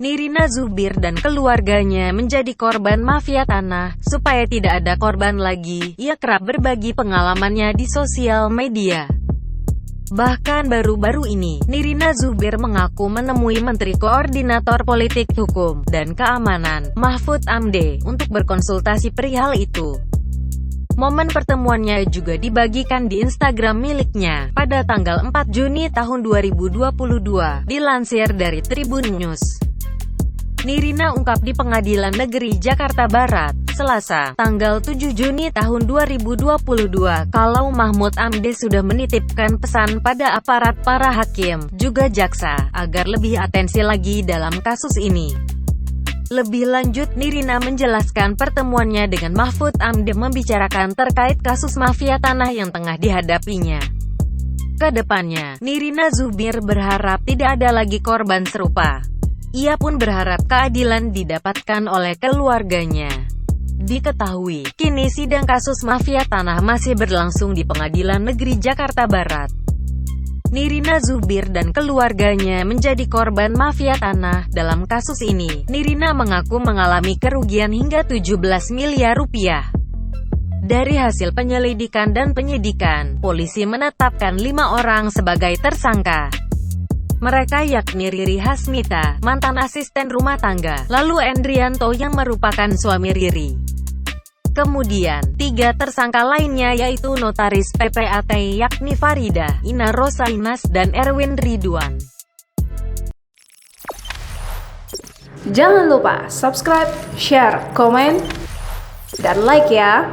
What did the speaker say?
Nirina Zubir dan keluarganya menjadi korban mafia tanah. Supaya tidak ada korban lagi, ia kerap berbagi pengalamannya di sosial media. Bahkan baru-baru ini, Nirina Zubir mengaku menemui Menteri Koordinator Politik Hukum dan Keamanan, Mahfud MD, untuk berkonsultasi perihal itu. Momen pertemuannya juga dibagikan di Instagram miliknya, pada tanggal 4 Juni tahun 2022, dilansir dari Tribun News. Nirina ungkap di Pengadilan Negeri Jakarta Barat, Selasa, tanggal 7 Juni tahun 2022, kalau Mahfud MD sudah menitipkan pesan pada aparat para hakim, juga jaksa, agar lebih atensi lagi dalam kasus ini. Lebih lanjut, Nirina menjelaskan pertemuannya dengan Mahfud MD membicarakan terkait kasus mafia tanah yang tengah dihadapinya. Kedepannya, Nirina Zubir berharap tidak ada lagi korban serupa. Ia pun berharap keadilan didapatkan oleh keluarganya. Diketahui, kini sidang kasus mafia tanah masih berlangsung di Pengadilan Negeri Jakarta Barat. Nirina Zubir dan keluarganya menjadi korban mafia tanah. Dalam kasus ini, Nirina mengaku mengalami kerugian hingga 17 miliar rupiah. Dari hasil penyelidikan dan penyidikan, polisi menetapkan 5 orang sebagai tersangka. Mereka yakni Riri Hasmita, mantan asisten rumah tangga, lalu Endrianto yang merupakan suami Riri. Kemudian, 3 tersangka lainnya yaitu notaris PPAT yakni Farida, Ina Rosainas, dan Erwin Ridwan. Jangan lupa subscribe, share, komen, dan like ya!